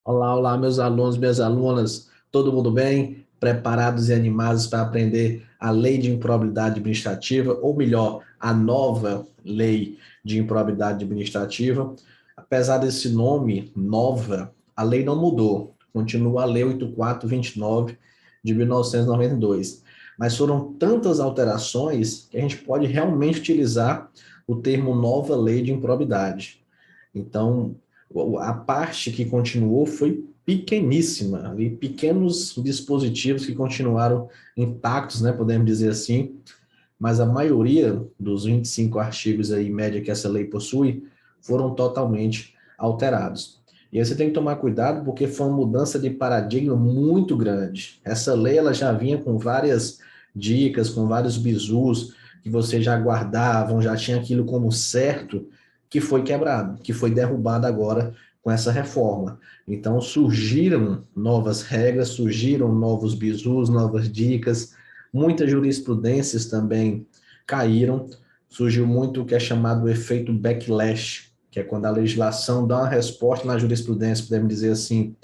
Olá, olá, meus alunos, minhas alunas, todo mundo bem? Preparados e animados para aprender a lei de improbidade administrativa, ou melhor, a nova lei de improbidade administrativa. Apesar desse nome, nova, a lei não mudou, continua a Lei 8429 de 1992. Mas foram tantas alterações que a gente pode realmente utilizar o termo nova lei de improbidade. Então, a parte que continuou foi pequeníssima, ali, pequenos dispositivos que continuaram intactos, né, podemos dizer assim, mas a maioria dos 25 artigos aí, em média, que essa lei possui, foram totalmente alterados. E aí você tem que tomar cuidado porque foi uma mudança de paradigma muito grande. Essa lei ela já vinha com várias dicas, com vários bizus que você já guardavam, já tinha aquilo como certo, que foi quebrado, que foi derrubado agora com essa reforma. Então surgiram novas regras, surgiram novos bizus, novas dicas, muitas jurisprudências também caíram, surgiu muito o que é chamado o efeito backlash, que é quando a legislação dá uma resposta na jurisprudência, podemos dizer assim.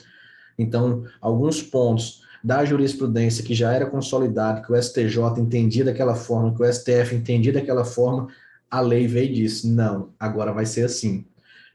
Então, alguns pontos da jurisprudência que já era consolidado, que o STJ entendia daquela forma, que o STF entendia daquela forma, a lei veio e disse, não, agora vai ser assim.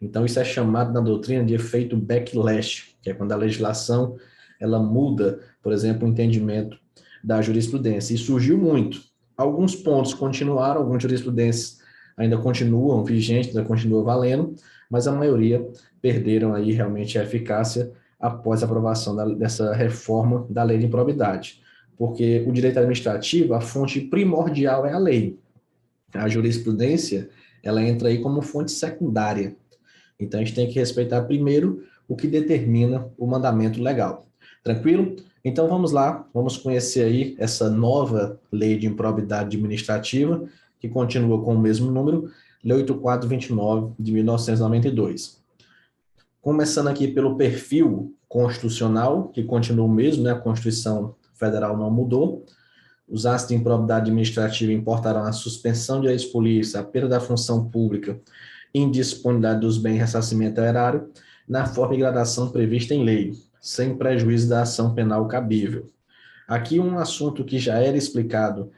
Então, isso é chamado na doutrina de efeito backlash, que é quando a legislação ela muda, por exemplo, o entendimento da jurisprudência. E surgiu muito. Alguns pontos continuaram, algumas jurisprudências ainda continuam vigentes, ainda continuam valendo, mas a maioria perderam aí realmente a eficácia após a aprovação dessa reforma da lei de improbidade. Porque o direito administrativo, a fonte primordial é a lei. A jurisprudência, ela entra aí como fonte secundária. Então, a gente tem que respeitar primeiro o que determina o mandamento legal. Tranquilo? Então, vamos lá, vamos conhecer aí essa nova lei de improbidade administrativa, que continua com o mesmo número, Lei 8429 de 1992. Começando aqui pelo perfil constitucional, que continua o mesmo, né? A Constituição Federal não mudou. Os atos de improbidade administrativa importarão a suspensão de ex-polícia, a perda da função pública, indisponibilidade dos bens e ressarcimento ao erário, na forma e gradação prevista em lei, sem prejuízo da ação penal cabível. Aqui um assunto que já era explicado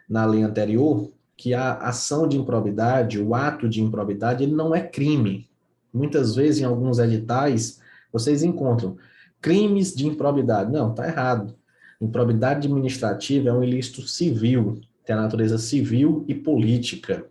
na lei anterior, que a ação de improbidade, o ato de improbidade, ele não é crime. Muitas vezes, em alguns editais, vocês encontram crimes de improbidade. Não, está errado. Improbidade administrativa é um ilícito civil, tem a natureza civil e política.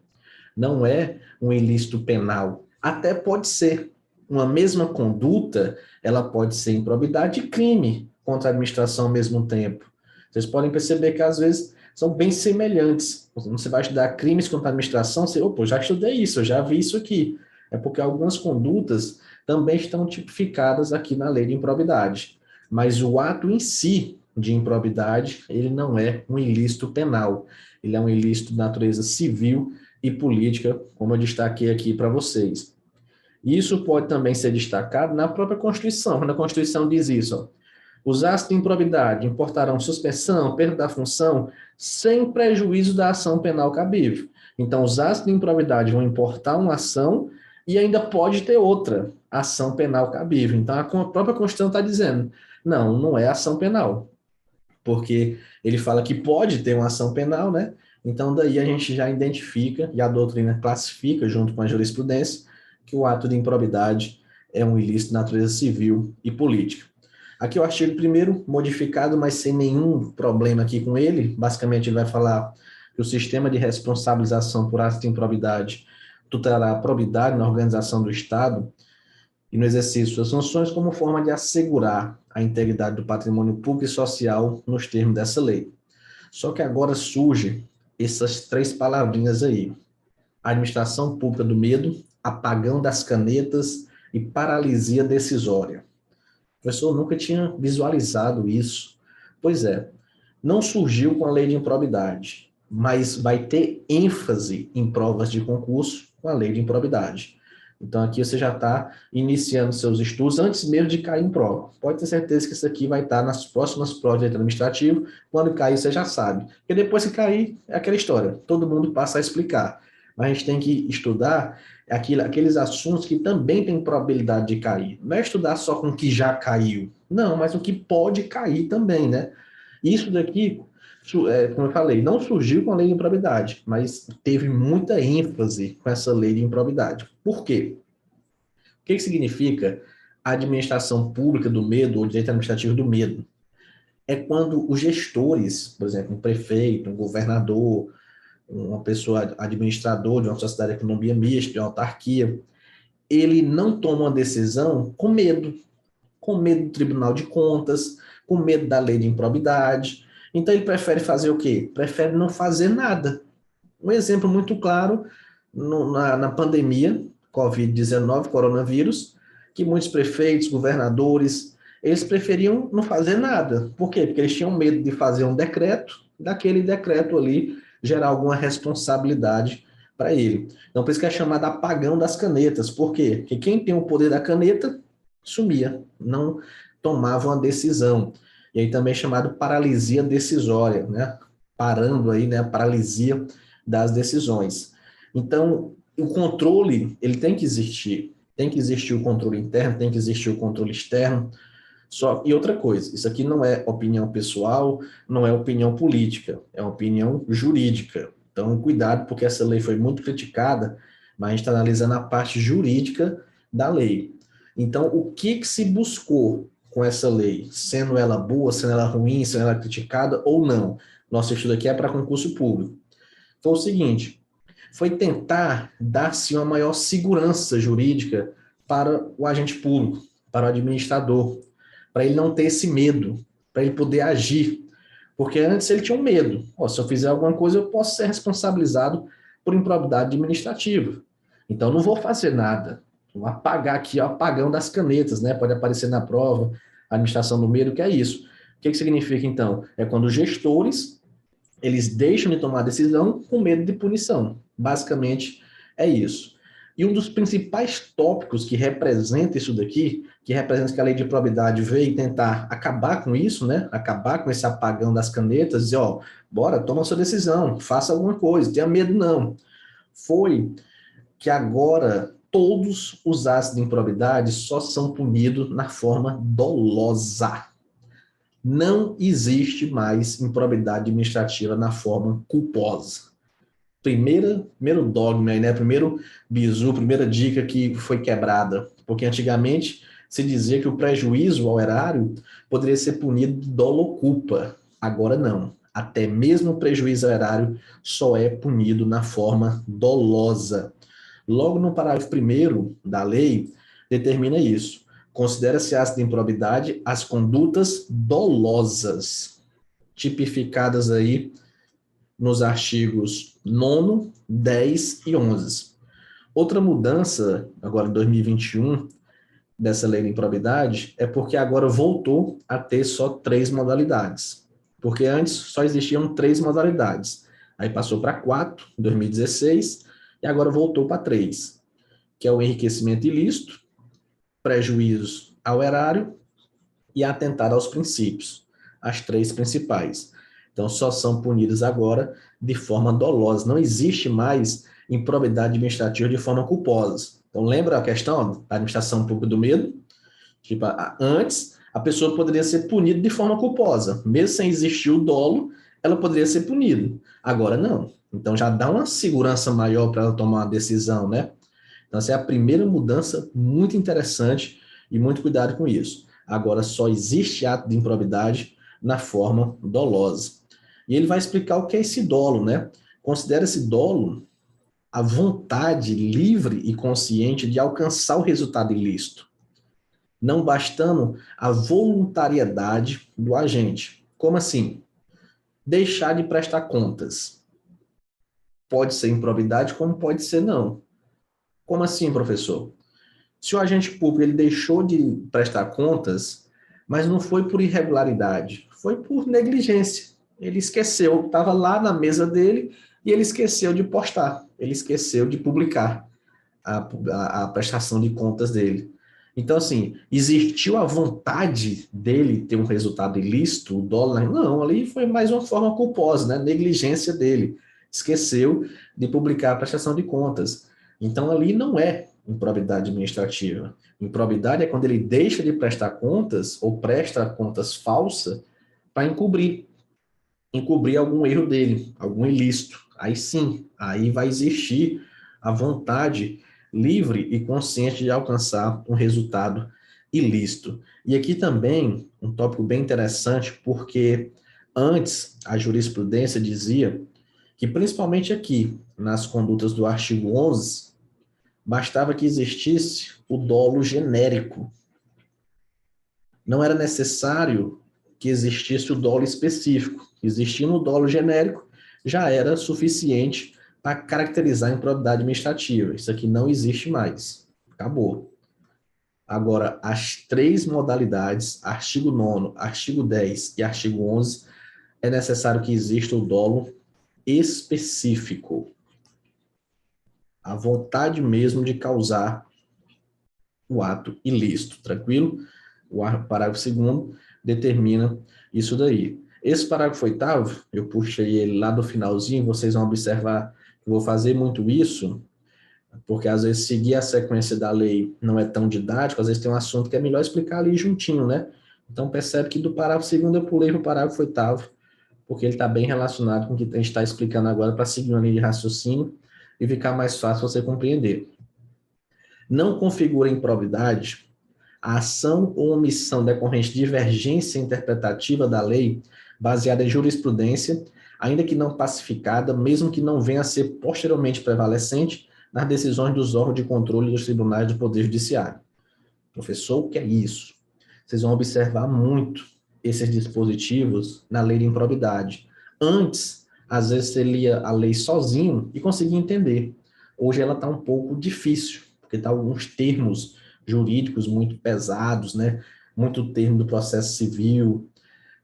Não é um ilícito penal. Até pode ser. Uma mesma conduta, ela pode ser improbidade e crime contra a administração ao mesmo tempo. Vocês podem perceber que, às vezes, são bem semelhantes. Você vai estudar crimes contra a administração, você, opa, já estudei isso, eu já vi isso aqui. É porque algumas condutas também estão tipificadas aqui na lei de improbidade. Mas o ato em si de improbidade, ele não é um ilícito penal. Ele é um ilícito de natureza civil e política, como eu destaquei aqui para vocês. Isso pode também ser destacado na própria Constituição, quando a Constituição diz isso, ó, os atos de improbidade importarão suspensão, perda da função, sem prejuízo da ação penal cabível. Então, os atos de improbidade vão importar uma ação e ainda pode ter outra ação penal cabível. Então, a própria Constituição está dizendo, não, não é ação penal, porque ele fala que pode ter uma ação penal, né? Então, daí a gente já identifica, e a doutrina classifica, junto com a jurisprudência, que o ato de improbidade é um ilícito de natureza civil e política. Aqui o artigo 1º, modificado, mas sem nenhum problema aqui com ele, basicamente ele vai falar que o sistema de responsabilização por ato de improbidade tutelará a probidade na organização do Estado e no exercício de suas funções como forma de assegurar a integridade do patrimônio público e social nos termos dessa lei. Só que agora surge essas três palavrinhas aí: administração pública do medo, apagão das canetas e paralisia decisória. O professor nunca tinha visualizado isso. Pois é, não surgiu com a lei de improbidade, mas vai ter ênfase em provas de concurso com a lei de improbidade. Então, aqui você já está iniciando seus estudos antes mesmo de cair em prova. Pode ter certeza que isso aqui vai estar nas próximas provas de direito administrativo. Quando cair, você já sabe. Porque depois que cair, é aquela história. Todo mundo passa a explicar. Mas a gente tem que estudar aqueles assuntos que também têm probabilidade de cair. Não é estudar só com o que já caiu, não, mas o que pode cair também, né? Isso daqui, como eu falei, não surgiu com a lei de improbidade, mas teve muita ênfase com essa lei de improbidade. Por quê? O que significa a administração pública do medo, ou direito administrativo do medo? É quando os gestores, por exemplo, um prefeito, um governador, uma pessoa administrador de uma sociedade de economia mista, de uma autarquia, ele não toma uma decisão com medo do Tribunal de Contas, com medo da lei de improbidade. Então ele prefere fazer o quê? Prefere não fazer nada. Um exemplo muito claro na pandemia, Covid-19, coronavírus, que muitos prefeitos, governadores, eles preferiam não fazer nada. Por quê? Porque eles tinham medo de fazer um decreto, daquele decreto ali gerar alguma responsabilidade para ele. Então, por isso que é chamado apagão das canetas. Por quê? Porque quem tem o poder da caneta sumia, não tomava uma decisão. E aí também é chamado paralisia decisória, né? Parando aí, né, a paralisia das decisões. Então, o controle, ele tem que existir o controle interno, tem que existir o controle externo. E outra coisa, isso aqui não é opinião pessoal, não é opinião política, é uma opinião jurídica. Então, cuidado, porque essa lei foi muito criticada, mas a gente está analisando a parte jurídica da lei. Então, o que se buscou com essa lei? Sendo ela boa, sendo ela ruim, sendo ela criticada ou não? Nosso estudo aqui é para concurso público. Foi o seguinte, foi tentar dar-se uma maior segurança jurídica para o agente público, para o administrador, para ele não ter esse medo, para ele poder agir. Porque antes ele tinha um medo. Se eu fizer alguma coisa, eu posso ser responsabilizado por improbidade administrativa. Então, não vou fazer nada. Vou apagar aqui, o apagão das canetas, né? Pode aparecer na prova, administração do medo, que é isso. O que significa, então? É quando os gestores eles deixam de tomar decisão com medo de punição. Basicamente, é isso. E um dos principais tópicos que representa isso daqui, que representa que a lei de probidade veio tentar acabar com isso, né? Acabar com esse apagão das canetas, dizer, bora, toma a sua decisão, faça alguma coisa, tenha medo não. Foi que agora todos os atos de improbidade só são punidos na forma dolosa. Não existe mais improbidade administrativa na forma culposa. Primeiro dogma, né? Primeiro bizu, primeira dica que foi quebrada. Porque antigamente se dizia que o prejuízo ao erário poderia ser punido de dolo culpa. Agora não. Até mesmo o prejuízo ao erário só é punido na forma dolosa. Logo no parágrafo 1º da lei, determina isso. Considera-se ato de improbidade as condutas dolosas, tipificadas aí nos artigos 9º, 10 e 11. Outra mudança, agora em 2021, dessa lei de improbidade, é porque agora voltou a ter só 3 modalidades. Porque antes só existiam 3 modalidades. Aí passou para 4, em 2016, e agora voltou para 3, que é o enriquecimento ilícito, prejuízos ao erário e atentado aos princípios, as 3 principais. Então, só são punidos agora de forma dolosa. Não existe mais improbidade administrativa de forma culposa. Então, lembra a questão da administração pública do medo? Tipo, antes, a pessoa poderia ser punida de forma culposa. Mesmo sem existir o dolo, ela poderia ser punida. Agora, não. Então, já dá uma segurança maior para ela tomar uma decisão, né? Então, essa é a primeira mudança muito interessante e muito cuidado com isso. Agora, só existe ato de improbidade na forma dolosa. E ele vai explicar o que é esse dolo, né? Considera-se dolo a vontade livre e consciente de alcançar o resultado ilícito, não bastando a voluntariedade do agente. Como assim? Deixar de prestar contas. Pode ser improbidade, como pode ser não. Como assim, professor? Se o agente público ele deixou de prestar contas, mas não foi por irregularidade, foi por negligência. Ele esqueceu, estava lá na mesa dele e ele esqueceu de postar, ele esqueceu de publicar a prestação de contas dele. Então, assim, existiu a vontade dele ter um resultado ilícito, o dólar? Não, ali foi mais uma forma culposa, né? Negligência dele. Esqueceu de publicar a prestação de contas. Então, ali não é improbidade administrativa. Improbidade é quando ele deixa de prestar contas ou presta contas falsa para encobrir algum erro dele, algum ilícito. Aí sim, aí vai existir a vontade livre e consciente de alcançar um resultado ilícito. E aqui também um tópico bem interessante, porque antes a jurisprudência dizia que, principalmente aqui, nas condutas do artigo 11, bastava que existisse o dolo genérico. Não era necessário que existisse o dolo específico. Existindo o dolo genérico, já era suficiente para caracterizar a improbidade administrativa. Isso aqui não existe mais. Acabou. Agora, as três modalidades, artigo 9º, artigo 10 e artigo 11, é necessário que exista o dolo específico. A vontade mesmo de causar o ato ilícito, tranquilo? O parágrafo 2º determina isso daí. Esse parágrafo 8º, eu puxei ele lá do finalzinho, vocês vão observar que eu vou fazer muito isso, porque às vezes seguir a sequência da lei não é tão didático, às vezes tem um assunto que é melhor explicar ali juntinho, né? Então percebe que do parágrafo 2º eu pulei para o parágrafo 8º, porque ele está bem relacionado com o que a gente está explicando agora para seguir uma linha de raciocínio e ficar mais fácil você compreender. Não configura improbidade a ação ou omissão decorrente de divergência interpretativa da lei, baseada em jurisprudência, ainda que não pacificada, mesmo que não venha a ser posteriormente prevalecente nas decisões dos órgãos de controle dos tribunais do Poder Judiciário. Professor, o que é isso? Vocês vão observar muito esses dispositivos na lei de improbidade. Antes, às vezes, você lia a lei sozinho e conseguia entender. Hoje ela está um pouco difícil, porque está alguns termos jurídicos muito pesados, né? Muito termo do processo civil,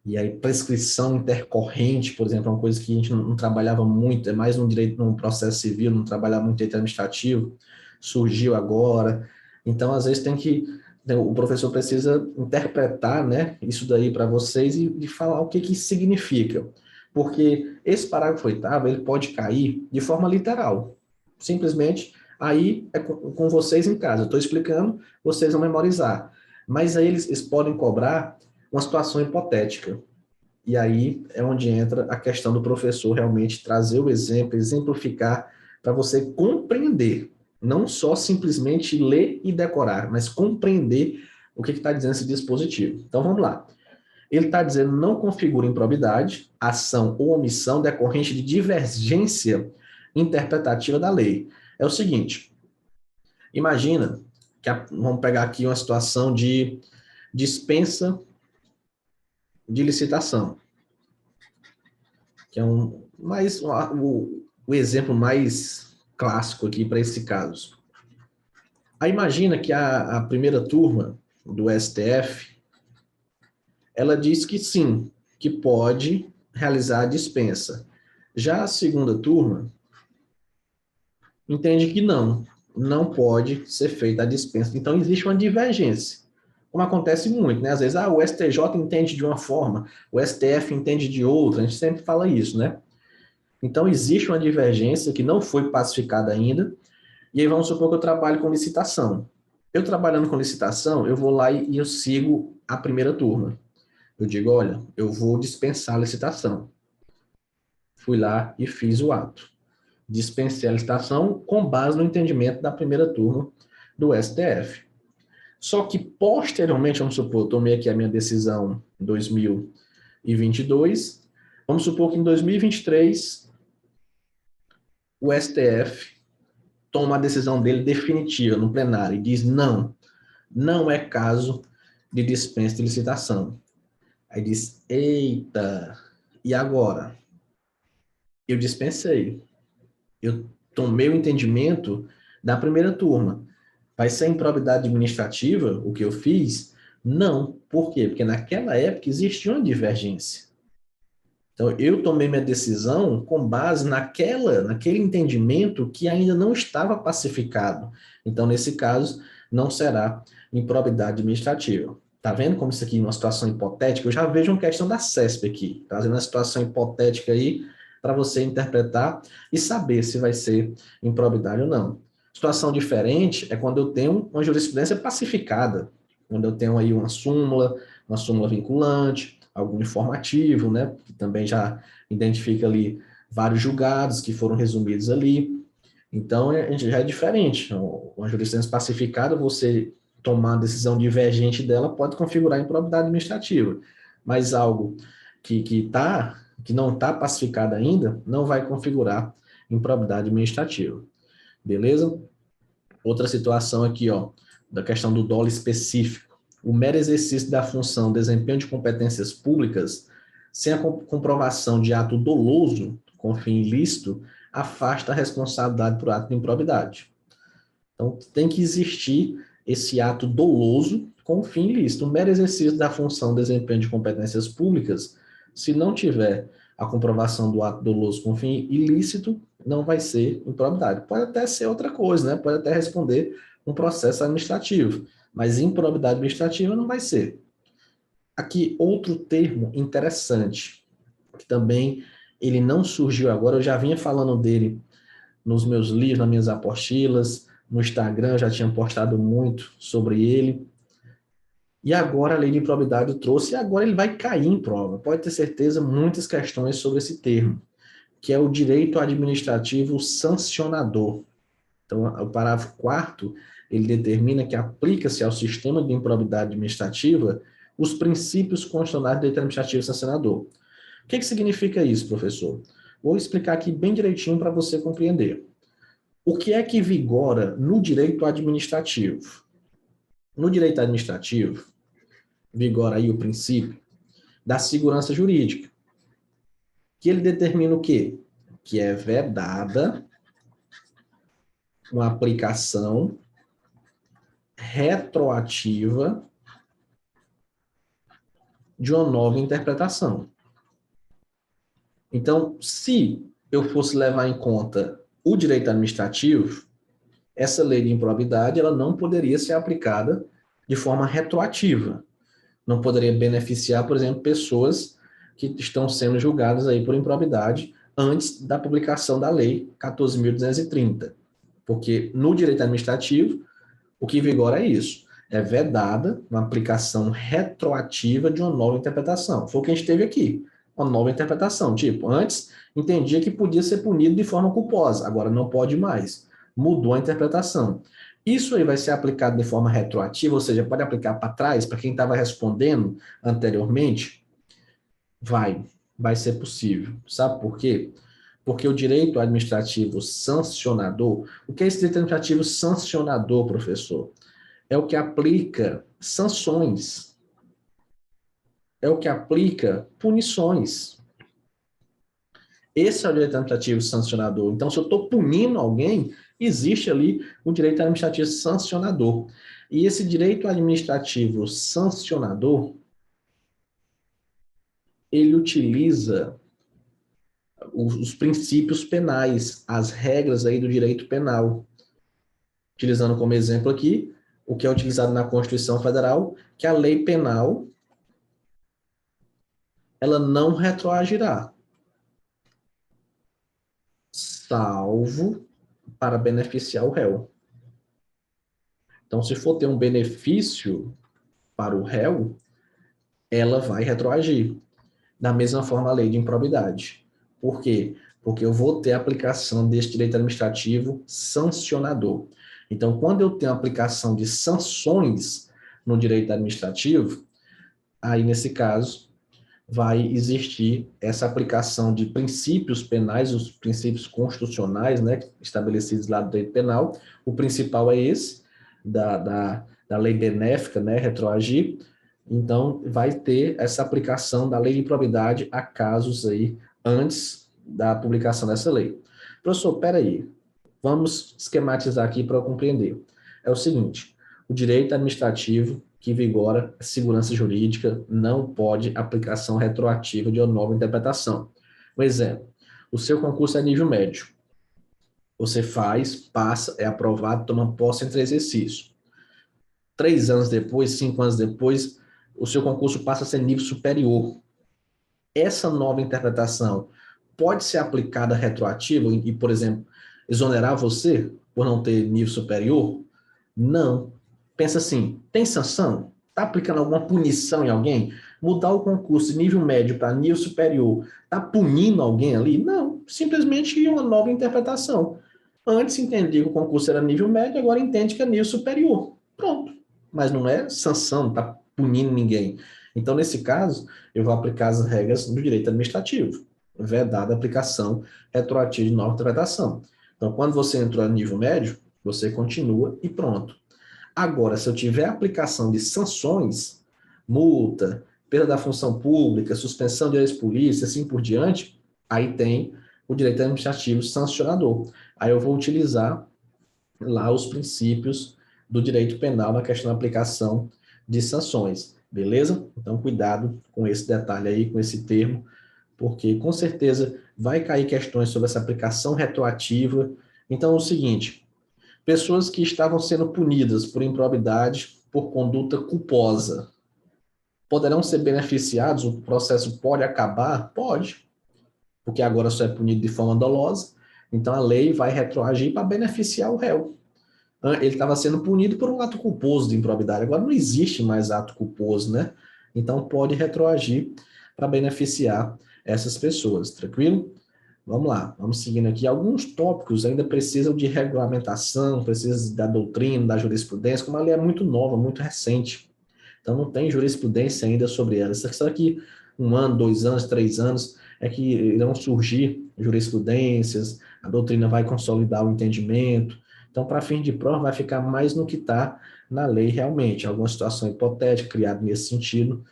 e aí prescrição intercorrente, por exemplo, é uma coisa que a gente não trabalhava muito, é mais no direito, no processo civil, não trabalhava muito direito administrativo, surgiu agora. Então, às vezes o professor precisa interpretar, né, isso daí para vocês e falar o que que isso significa. Porque esse parágrafo 8º, ele pode cair de forma literal. Simplesmente, aí é com vocês em casa. Eu estou explicando, vocês vão memorizar. Mas aí eles podem cobrar uma situação hipotética. E aí é onde entra a questão do professor realmente trazer o exemplo, exemplificar, para você compreender, não só simplesmente ler e decorar, mas compreender o que está dizendo esse dispositivo. Então vamos lá. Ele está dizendo não configura improbidade, ação ou omissão decorrente de divergência interpretativa da lei. É o seguinte, imagina que vamos pegar aqui uma situação de dispensa de licitação, que é o exemplo mais clássico aqui para esse caso. Aí imagina que a primeira turma do STF, ela diz que sim, que pode realizar a dispensa. Já a segunda turma entende que não pode ser feita a dispensa. Então existe uma divergência. Como acontece muito, né? Às vezes, o STJ entende de uma forma, o STF entende de outra, a gente sempre fala isso, né? Então, existe uma divergência que não foi pacificada ainda, e aí vamos supor que eu trabalho com licitação. Eu trabalhando com licitação, eu vou lá e eu sigo a primeira turma. Eu digo, olha, eu vou dispensar a licitação. Fui lá e fiz o ato. Dispensei a licitação com base no entendimento da primeira turma do STF. Só que, posteriormente, vamos supor, eu tomei aqui a minha decisão em 2022, vamos supor que em 2023 o STF toma a decisão dele definitiva no plenário e diz não é caso de dispensa de licitação. Aí diz, eita, e agora? Eu dispensei. Eu tomei o entendimento da primeira turma. Vai ser improbidade administrativa o que eu fiz? Não. Por quê? Porque naquela época existia uma divergência. Então, eu tomei minha decisão com base naquele entendimento que ainda não estava pacificado. Então, nesse caso, não será improbidade administrativa. Tá vendo como isso aqui é uma situação hipotética? Eu já vejo uma questão da CESP aqui, trazendo uma situação hipotética aí para você interpretar e saber se vai ser improbidade ou não. Situação diferente é quando eu tenho uma jurisprudência pacificada, quando eu tenho aí uma súmula vinculante, algum informativo, né, que também já identifica ali vários julgados que foram resumidos ali. Então, já é diferente. Uma jurisprudência pacificada, você tomar a decisão divergente dela pode configurar improbidade administrativa, mas algo que não está pacificado ainda, não vai configurar improbidade administrativa. Beleza? Outra situação aqui, ó, da questão do dolo específico. O mero exercício da função desempenho de competências públicas, sem a comprovação de ato doloso com fim ilícito, afasta a responsabilidade por ato de improbidade. Então, tem que existir esse ato doloso com fim ilícito. O mero exercício da função desempenho de competências públicas, se não tiver a comprovação do ato doloso com fim ilícito, não vai ser improbidade. Pode até ser outra coisa, né? Pode até responder um processo administrativo, mas improbidade administrativa não vai ser. Aqui, outro termo interessante, que também ele não surgiu agora, eu já vinha falando dele nos meus livros, nas minhas apostilas, no Instagram, eu já tinha postado muito sobre ele. E agora a lei de improbidade trouxe, e agora ele vai cair em prova. Pode ter certeza, muitas questões sobre esse termo, que é o direito administrativo sancionador. Então, o parágrafo 4º, ele determina que aplica-se ao sistema de improbidade administrativa os princípios constitucionais do direito administrativo sancionador. O que significa isso, professor? Vou explicar aqui bem direitinho para você compreender. O que é que vigora no direito administrativo? No direito administrativo, vigora aí o princípio da segurança jurídica, que ele determina o quê? Que é vedada uma aplicação retroativa de uma nova interpretação. Então, se eu fosse levar em conta o direito administrativo, essa lei de improbidade ela não poderia ser aplicada de forma retroativa. Não poderia beneficiar, por exemplo, pessoas que estão sendo julgadas aí por improbidade antes da publicação da lei 14.230. Porque no direito administrativo, o que vigora é isso. É vedada uma aplicação retroativa de uma nova interpretação. Foi o que a gente teve aqui. Uma nova interpretação. Tipo, antes entendia que podia ser punido de forma culposa, agora não pode mais. Mudou a interpretação. Isso aí vai ser aplicado de forma retroativa, ou seja, pode aplicar para trás, para quem estava respondendo anteriormente? Vai ser possível. Sabe por quê? Porque o direito administrativo sancionador, o que é esse direito administrativo sancionador, professor? É o que aplica sanções, é o que aplica punições. Esse é o direito administrativo sancionador. Então, se eu estou punindo alguém, existe ali o direito administrativo sancionador. E esse direito administrativo sancionador, ele utiliza os princípios penais, as regras aí do direito penal. Utilizando como exemplo aqui, o que é utilizado na Constituição Federal, que a lei penal, ela não retroagirá, salvo para beneficiar o réu. Então, se for ter um benefício para o réu, ela vai retroagir. Da mesma forma, a lei de improbidade. Por quê? Porque eu vou ter a aplicação deste direito administrativo sancionador. Então, quando eu tenho a aplicação de sanções no direito administrativo, aí, nesse caso, vai existir essa aplicação de princípios penais, os princípios constitucionais, né, estabelecidos lá do direito penal. O principal é esse, da lei benéfica, né, retroagir. Então, vai ter essa aplicação da lei de improbidade a casos aí antes da publicação dessa lei. Professor, peraí, vamos esquematizar aqui para eu compreender. É o seguinte, o direito administrativo que vigora a segurança jurídica não pode aplicação retroativa de uma nova interpretação. Um exemplo, o seu concurso é nível médio. Você faz, passa, é aprovado, toma posse entre exercícios. 3 anos depois, 5 anos depois, o seu concurso passa a ser nível superior. Essa nova interpretação pode ser aplicada retroativa e, por exemplo, exonerar você? por não ter nível superior? Não. Pensa assim, tem sanção? Está aplicando alguma punição em alguém? Mudar o concurso de nível médio para nível superior, está punindo alguém ali? Não, simplesmente uma nova interpretação. Antes entendia que o concurso era nível médio, agora entende que é nível superior. Pronto. Mas não é sanção, não está punindo ninguém. Então, nesse caso, eu vou aplicar as regras do direito administrativo, vedada a aplicação retroativa de nova interpretação. Então, quando você entrou no nível médio, você continua e pronto. Agora, se eu tiver aplicação de sanções, multa, perda da função pública, suspensão de ex-polícia, assim por diante, aí tem o direito administrativo sancionador. Aí eu vou utilizar lá os princípios do direito penal na questão da aplicação de sanções, beleza? Então, cuidado com esse detalhe aí, com esse termo, porque com certeza vai cair questões sobre essa aplicação retroativa. Então, é o seguinte, pessoas que estavam sendo punidas por improbidade, por conduta culposa, poderão ser beneficiados? O processo pode acabar? Pode, porque agora só é punido de forma dolosa, então a lei vai retroagir para beneficiar o réu. Ele estava sendo punido por um ato culposo de improbidade, agora não existe mais ato culposo, né? Então pode retroagir para beneficiar essas pessoas, tranquilo? Vamos lá, vamos seguindo aqui. Alguns tópicos ainda precisam de regulamentação, precisam da doutrina, da jurisprudência, como a lei é muito nova, muito recente. Então não tem jurisprudência ainda sobre ela. Será que 1 ano, 2 anos, 3 anos é que irão surgir jurisprudências, a doutrina vai consolidar o entendimento. Então, para fim de prova, vai ficar mais no que está na lei realmente. Alguma situação hipotética criada nesse sentido,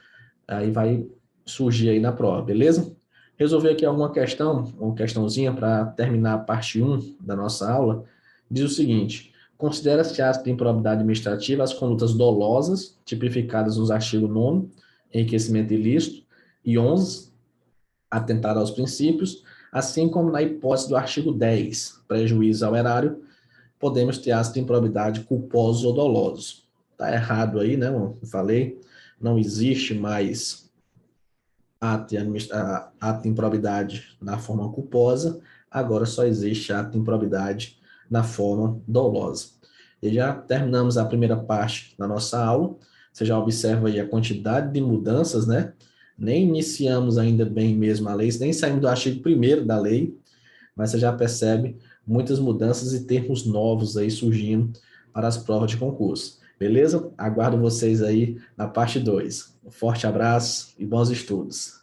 aí vai surgir aí na prova, beleza? Resolver aqui alguma questão, uma questãozinha para terminar a parte 1 da nossa aula. Diz o seguinte: considera-se ato de improbidade administrativa as condutas dolosas, tipificadas nos artigos 9º, enriquecimento ilícito, e 11, atentado aos princípios, assim como na hipótese do artigo 10, prejuízo ao erário, podemos ter ato de improbidade culposos ou dolosos. Está errado aí, né? Eu falei, não existe mais ato de improbidade na forma culposa, agora só existe ato de improbidade na forma dolosa. E já terminamos a primeira parte da nossa aula. Você já observa aí a quantidade de mudanças, né? Nem iniciamos ainda bem mesmo a lei, nem saímos do artigo 1º da lei, mas você já percebe muitas mudanças e termos novos aí surgindo para as provas de concurso. Beleza? Aguardo vocês aí na parte 2. Um forte abraço e bons estudos.